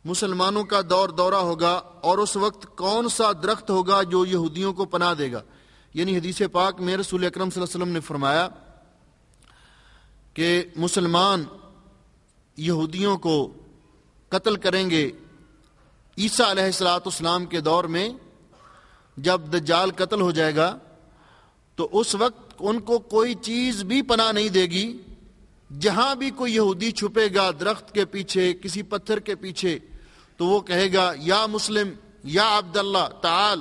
مسلمانوں کا دورہ ہوگا اور اس وقت کون سا درخت ہوگا جو یہودیوں کو پناہ دے گا. یعنی حدیث پاک میں رسول اکرم صلی اللہ علیہ وسلم نے فرمایا کہ مسلمان یہودیوں کو قتل کریں گے عیسیٰ علیہ السلام کے دور میں. جب دجال قتل ہو جائے گا تو اس وقت ان کو کوئی چیز بھی پناہ نہیں دے گی. جہاں بھی کوئی یہودی چھپے گا یہ پیچھے کسی پتھر کے پیچھے تو وہ کہے گا یا مسلم یا عبداللہ تعال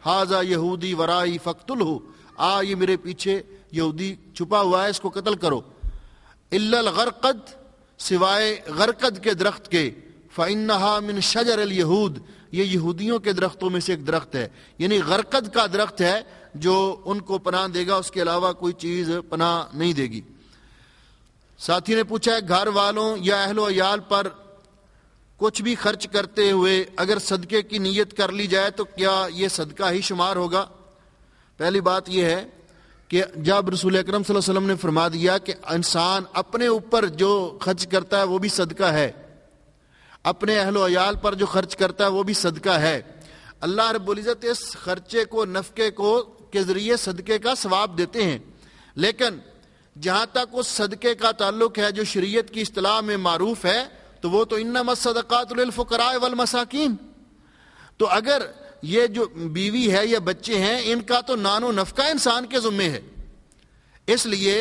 ہاذا یہودی ورائی فقتلہ، یہ میرے پیچھے یہودی چھپا ہوا ہے، اس کو قتل کرو. الا الغرقد، سوائے غرقد کے درخت کے، فإنہا من شجر اليہود، یہ یہودیوں کے درختوں میں سے ایک درخت ہے. یعنی غرقد کا درخت ہے جو ان کو پناہ دے گا، اس کے علاوہ کوئی چیز پناہ نہیں دے گی. ساتھی نے پوچھا ہے گھر والوں یا اہل و عیال پر کچھ بھی خرچ کرتے ہوئے اگر صدقے کی نیت کر لی جائے تو کیا یہ صدقہ ہی شمار ہوگا؟ پہلی بات یہ ہے کہ جب رسول اکرم صلی اللہ علیہ وسلم نے فرما دیا کہ انسان اپنے اوپر جو خرچ کرتا ہے وہ بھی صدقہ ہے، اپنے اہل و عیال پر جو خرچ کرتا ہے وہ بھی صدقہ ہے، اللہ رب العزت اس خرچے کو نفقے کو کے ذریعے صدقے کا ثواب دیتے ہیں. لیکن جہاں تک اس صدقے کا تعلق ہے جو شریعت کی اصطلاح میں معروف ہے تو وہ تو انما الصدقات للفقراء والمساکین. تو اگر یہ جو بیوی ہے یا بچے ہیں ان کا تو نان و نفقہ انسان کے ذمے ہے، اس لیے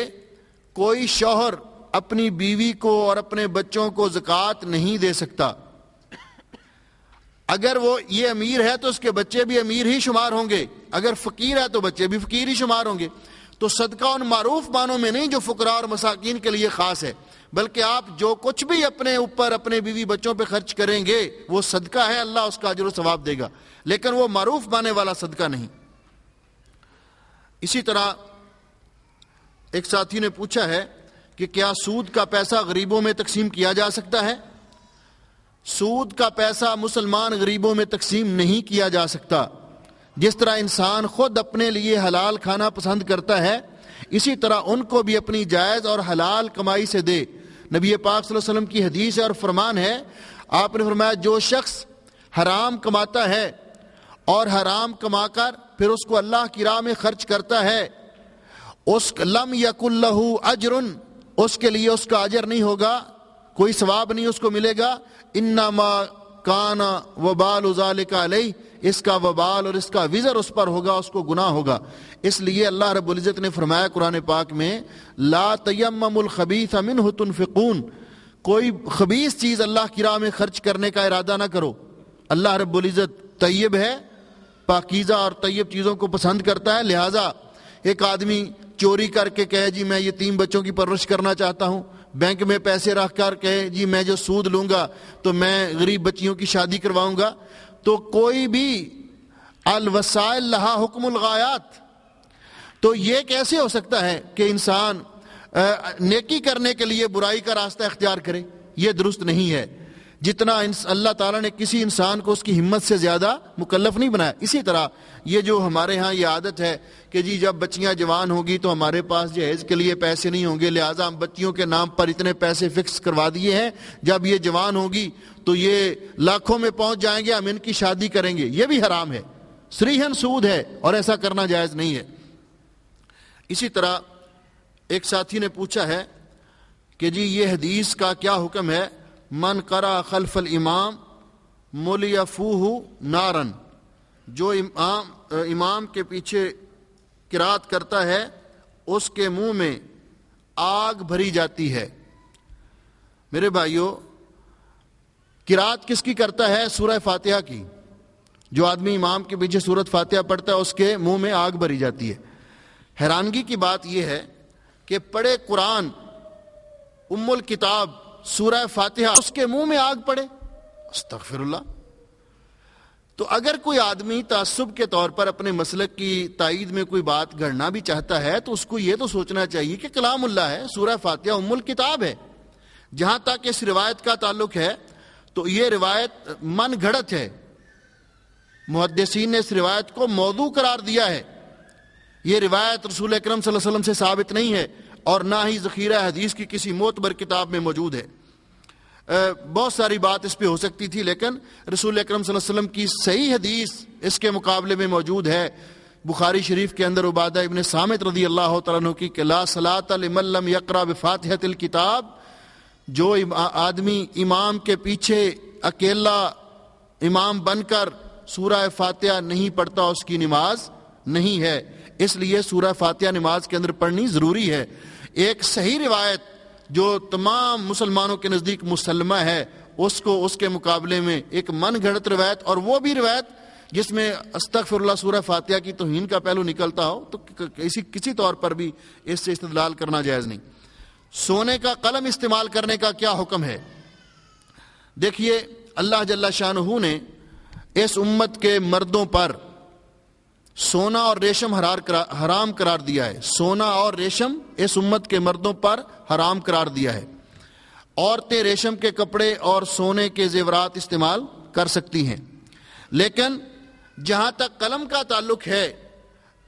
کوئی شوہر اپنی بیوی کو اور اپنے بچوں کو زکوٰۃ نہیں دے سکتا. اگر وہ یہ امیر ہے تو اس کے بچے بھی امیر ہی شمار ہوں گے، اگر فقیر ہے تو بچے بھی فقیر ہی شمار ہوں گے. تو صدقہ ان معروف معنوں میں نہیں جو فقراء اور مساکین کے لیے خاص ہے، بلکہ آپ جو کچھ بھی اپنے اوپر اپنے بیوی بچوں پہ خرچ کریں گے وہ صدقہ ہے، اللہ اس کا اجر و ثواب دے گا، لیکن وہ معروف معنی والا صدقہ نہیں. اسی طرح ایک ساتھی نے پوچھا ہے کہ کیا سود کا پیسہ غریبوں میں تقسیم کیا جا سکتا ہے؟ سود کا پیسہ مسلمان غریبوں میں تقسیم نہیں کیا جا سکتا. جس طرح انسان خود اپنے لیے حلال کھانا پسند کرتا ہے اسی طرح ان کو بھی اپنی جائز اور حلال کمائی سے دے. نبی پاک صلی اللہ علیہ وسلم کی حدیث ہے اور فرمان ہے، آپ نے فرمایا جو شخص حرام کماتا ہے اور حرام کما کر پھر اس کو اللہ کی راہ میں خرچ کرتا ہے، اس لم یکن لہ اجر، اس کے لیے اس کا اجر نہیں ہوگا، کوئی ثواب نہیں اس کو ملے گا. انما کان وبال ذلک علیہ، اس کا وبال اور اس کا وزر اس پر ہوگا، اس کو گناہ ہوگا. اس لیے اللہ رب العزت نے فرمایا قرآن پاک میں لا تیمموا الخبیث منہ تنفقون، کوئی خبیث چیز اللہ کی راہ میں خرچ کرنے کا ارادہ نہ کرو. اللہ رب العزت طیب ہے، پاکیزہ اور طیب چیزوں کو پسند کرتا ہے. لہٰذا ایک آدمی چوری کر کے کہے جی میں یتیم بچوں کی پرورش کرنا چاہتا ہوں، بینک میں پیسے رکھ کر کہے جی میں جو سود لوں گا تو میں غریب بچیوں کی شادی کرواؤں گا، تو کوئی بھی الوسائل لہا حکم الغایات. تو یہ کیسے ہو سکتا ہے کہ انسان نیکی کرنے کے لیے برائی کا راستہ اختیار کرے؟ یہ درست نہیں ہے. جتنا اللہ تعالیٰ نے کسی انسان کو اس کی ہمت سے زیادہ مکلف نہیں بنایا. اسی طرح یہ جو ہمارے ہاں یہ عادت ہے کہ جی جب بچیاں جوان ہوگی تو ہمارے پاس جہیز کے لیے پیسے نہیں ہوں گے، لہٰذا ہم بچیوں کے نام پر اتنے پیسے فکس کروا دیے ہیں، جب یہ جوان ہوگی تو یہ لاکھوں میں پہنچ جائیں گے، ہم ان کی شادی کریں گے. یہ بھی حرام ہے، صریحاً سود ہے اور ایسا کرنا جائز نہیں ہے. اسی طرح ایک ساتھی نے پوچھا ہے کہ جی یہ حدیث کا کیا حکم ہے، من قرأ خلف الامام ملی فوہ نارن، جو امام کے پیچھے قرات کرتا ہے اس کے منہ میں آگ بھری جاتی ہے. میرے بھائیو، قرات کس کی کرتا ہے؟ سورہ فاتحہ کی. جو آدمی امام کے پیچھے سورۃ فاتحہ پڑھتا ہے اس کے منہ میں آگ بھری جاتی ہے. حیرانگی کی بات یہ ہے کہ پڑھے قرآن ام الکتاب سورہ فاتحہ اس کے منہ میں آگ پڑے، استغفر اللہ. تو اگر کوئی آدمی تعصب کے طور پر اپنے مسلک کی تائید میں کوئی بات گھڑنا بھی چاہتا ہے تو اس کو یہ تو سوچنا چاہیے کہ کلام اللہ ہے، سورہ فاتحہ ام الکتاب ہے. جہاں تک اس روایت کا تعلق ہے تو یہ روایت من گھڑت ہے، محدثین نے اس روایت کو موضوع قرار دیا ہے. یہ روایت رسول اکرم صلی اللہ علیہ وسلم سے ثابت نہیں ہے اور نہ ہی ذخیرہ حدیث کی کسی معتبر کتاب میں موجود ہے. بہت ساری بات اس پہ ہو سکتی تھی، لیکن رسول اکرم صلی اللہ علیہ وسلم کی صحیح حدیث اس کے مقابلے میں موجود ہے بخاری شریف کے اندر، عبادہ ابن صامت رضی اللہ تعالیٰ عنہ کی کہ لا صلاۃ لمن لم یقرأ بفاتحۃ الکتاب، جو آدمی امام کے پیچھے اکیلا امام بن کر سورہ فاتحہ نہیں پڑھتا اس کی نماز نہیں ہے، اس لیے سورہ فاتحہ نماز کے اندر پڑھنی ضروری ہے۔ ایک صحیح روایت جو تمام مسلمانوں کے نزدیک مسلمہ ہے، اس کو اس کے مقابلے میں ایک من گھڑت روایت، اور وہ بھی روایت جس میں استغفر اللہ سورہ فاتحہ کی توہین کا پہلو نکلتا ہو، تو کسی طور پر بھی اس سے استدلال کرنا جائز نہیں۔ سونے کا قلم استعمال کرنے کا کیا حکم ہے؟ دیکھیے، اللہ جل شانہ نے اس امت کے مردوں پر سونا اور ریشم حرام قرار دیا ہے۔ سونا اور ریشم اس امت کے مردوں پر حرام قرار دیا ہے۔ عورتیں ریشم کے کپڑے اور سونے کے زیورات استعمال کر سکتی ہیں، لیکن جہاں تک قلم کا تعلق ہے،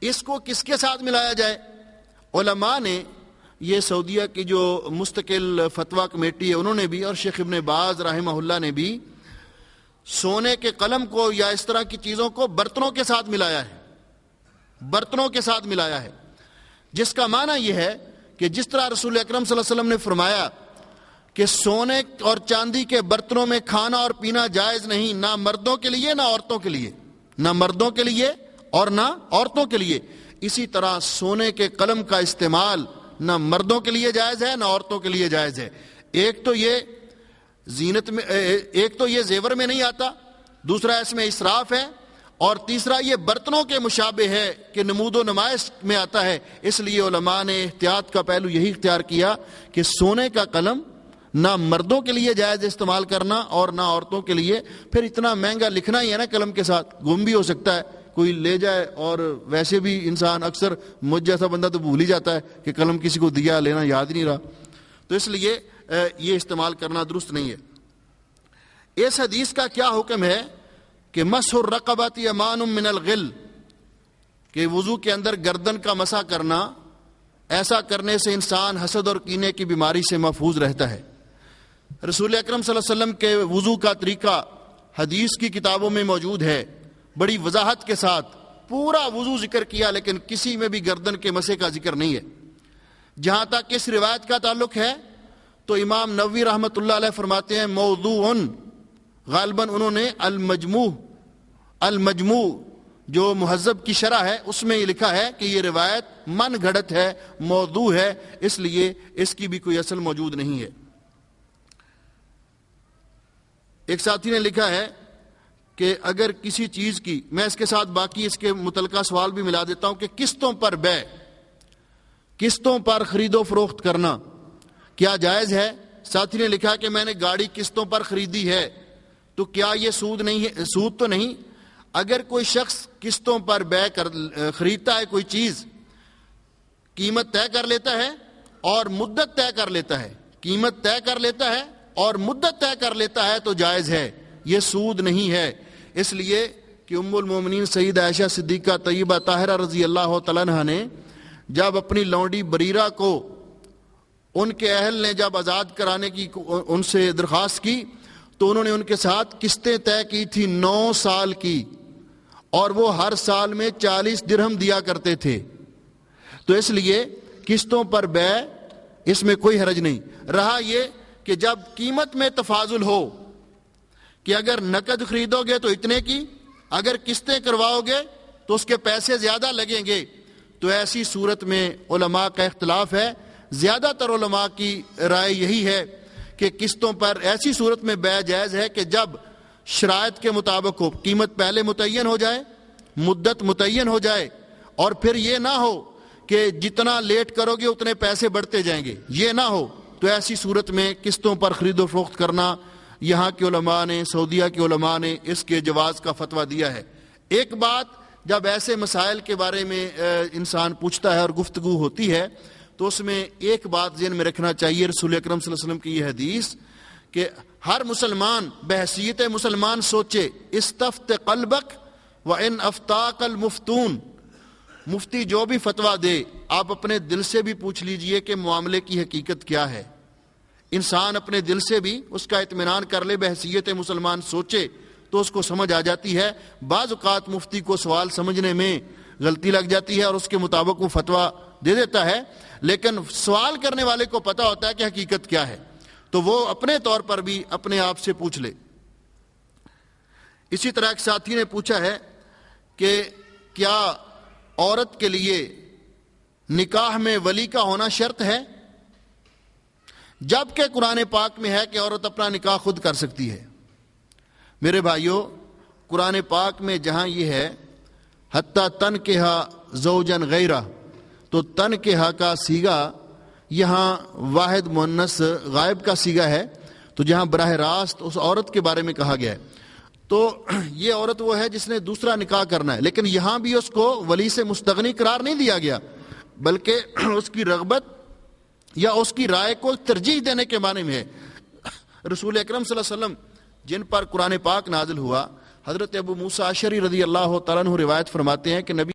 اس کو کس کے ساتھ ملایا جائے؟ علماء نے، یہ سعودیہ کی جو مستقل فتویٰ کمیٹی ہے انہوں نے بھی، اور شیخ ابن باز رحمہ اللہ نے بھی سونے کے قلم کو یا اس طرح کی چیزوں کو برتنوں کے ساتھ ملایا ہے، برتنوں کے ساتھ ملایا ہے، جس کا معنی یہ ہے کہ جس طرح رسول اکرم صلی اللہ علیہ وسلم نے فرمایا کہ سونے اور چاندی کے برتنوں میں کھانا اور پینا جائز نہیں، نہ مردوں کے لیے نہ عورتوں کے لیے، نہ مردوں کے لیے اور نہ عورتوں کے لیے، اسی طرح سونے کے قلم کا استعمال نہ مردوں کے لیے جائز ہے نہ عورتوں کے لیے جائز ہے۔ ایک تو یہ زینت میں، ایک تو یہ زیور میں نہیں آتا، دوسرا اس میں اسراف ہے، اور تیسرا یہ برتنوں کے مشابہ ہے کہ نمود و نمائش میں آتا ہے۔ اس لیے علماء نے احتیاط کا پہلو یہی اختیار کیا کہ سونے کا قلم نہ مردوں کے لیے جائز استعمال کرنا اور نہ عورتوں کے لیے۔ پھر اتنا مہنگا لکھنا ہی ہے نا قلم کے ساتھ، گم بھی ہو سکتا ہے، کوئی لے جائے، اور ویسے بھی انسان اکثر مجھ جیسا بندہ تو بھول ہی جاتا ہے کہ قلم کسی کو دیا، لینا یاد نہیں رہا، تو اس لیے یہ استعمال کرنا درست نہیں ہے۔ اس حدیث کا کیا حکم ہے کہ مسح الرقبۃ امان من الغل، کہ وضو کے اندر گردن کا مسح کرنا، ایسا کرنے سے انسان حسد اور کینے کی بیماری سے محفوظ رہتا ہے۔ رسول اکرم صلی اللہ علیہ وسلم کے وضو کا طریقہ حدیث کی کتابوں میں موجود ہے، بڑی وضاحت کے ساتھ پورا وضو ذکر کیا، لیکن کسی میں بھی گردن کے مسح کا ذکر نہیں ہے۔ جہاں تک اس روایت کا تعلق ہے تو امام نووی رحمۃ اللہ علیہ فرماتے ہیں موضوع، غالباً انہوں نے المجموع جو مہذب کی شرح ہے اس میں یہ لکھا ہے کہ یہ روایت من گھڑت ہے، موضوع ہے، اس لیے اس کی بھی کوئی اصل موجود نہیں ہے۔ ایک ساتھی نے لکھا ہے کہ اگر کسی چیز کی، میں اس کے ساتھ باقی اس کے متعلقہ سوال بھی ملا دیتا ہوں، کہ قسطوں پر بیع، قسطوں پر خرید و فروخت کرنا کیا جائز ہے؟ ساتھی نے لکھا کہ میں نے گاڑی قسطوں پر خریدی ہے، تو کیا یہ سود نہیں ہے؟ سود تو نہیں۔ اگر کوئی شخص قسطوں پر خریدتا ہے کوئی چیز، قیمت طے کر لیتا ہے اور مدت طے کر لیتا ہے، قیمت طے کر لیتا ہے اور مدت طے کر لیتا ہے تو جائز ہے، یہ سود نہیں ہے۔ اس لیے کہ ام المومنین سید عائشہ صدیقہ طیبہ طاہرہ رضی اللہ تعالیٰ عنہا نے جب اپنی لونڈی بریرہ کو ان کے اہل نے جب آزاد کرانے کی ان سے درخواست کی، تو انہوں نے ان کے ساتھ قسطیں طے کی تھی 9 سال کی، اور وہ ہر سال میں 40 درہم دیا کرتے تھے۔ تو اس لیے قسطوں پر بیع اس میں کوئی حرج نہیں۔ رہا یہ کہ جب قیمت میں تفاضل ہو کہ اگر نقد خریدو گے تو اتنے کی، اگر قسطیں کرواؤ گے تو اس کے پیسے زیادہ لگیں گے، تو ایسی صورت میں علماء کا اختلاف ہے۔ زیادہ تر علماء کی رائے یہی ہے کہ قسطوں پر ایسی صورت میں بیع جائز ہے کہ جب شرائط کے مطابق ہو، قیمت پہلے متعین ہو جائے، مدت متعین ہو جائے، اور پھر یہ نہ ہو کہ جتنا لیٹ کرو گے اتنے پیسے بڑھتے جائیں گے، یہ نہ ہو، تو ایسی صورت میں قسطوں پر خرید و فروخت کرنا، یہاں کے علماء نے، سعودیہ کے علماء نے اس کے جواز کا فتویٰ دیا ہے۔ ایک بات، جب ایسے مسائل کے بارے میں انسان پوچھتا ہے اور گفتگو ہوتی ہے، تو اس میں ایک بات ذہن میں رکھنا چاہیے، رسول اکرم صلی اللہ علیہ وسلم کی یہ حدیث کہ ہر مسلمان بحیثیت مسلمان سوچے، استفت قلبک وان افتاک المفتون، مفتی جو بھی فتویٰ دے آپ اپنے دل سے بھی پوچھ لیجئے کہ معاملے کی حقیقت کیا ہے۔ انسان اپنے دل سے بھی اس کا اطمینان کر لے، بحیثیت مسلمان سوچے تو اس کو سمجھ آ جاتی ہے۔ بعض اوقات مفتی کو سوال سمجھنے میں غلطی لگ جاتی ہے اور اس کے مطابق وہ فتویٰ دے دیتا ہے، لیکن سوال کرنے والے کو پتہ ہوتا ہے کہ حقیقت کیا ہے، تو وہ اپنے طور پر بھی اپنے آپ سے پوچھ لے۔ اسی طرح ایک ساتھی نے پوچھا ہے کہ کیا عورت کے لیے نکاح میں ولی کا ہونا شرط ہے؟ جبکہ قرآن پاک میں ہے کہ عورت اپنا نکاح خود کر سکتی ہے۔ میرے بھائیوں، قرآن پاک میں جہاں یہ ہے حتیٰ تنکحا زوجن غیرہ، تو تنکحا کا صیغہ یہاں واحد مؤنث غائب کا صیغہ ہے، تو جہاں براہ راست اس عورت کے بارے میں کہا گیا ہے، تو یہ عورت وہ ہے جس نے دوسرا نکاح کرنا ہے، لیکن یہاں بھی اس کو ولی سے مستغنی قرار نہیں دیا گیا، بلکہ اس کی رغبت یا اس کی رائے کو ترجیح دینے کے معنی میں ہے۔ رسول اکرم صلی اللہ علیہ وسلم جن پر قرآن پاک نازل ہوا، حضرت ابو موسیٰ اشعری رضی اللہ تعالیٰ عنہ روایت فرماتے ہیں کہ نبی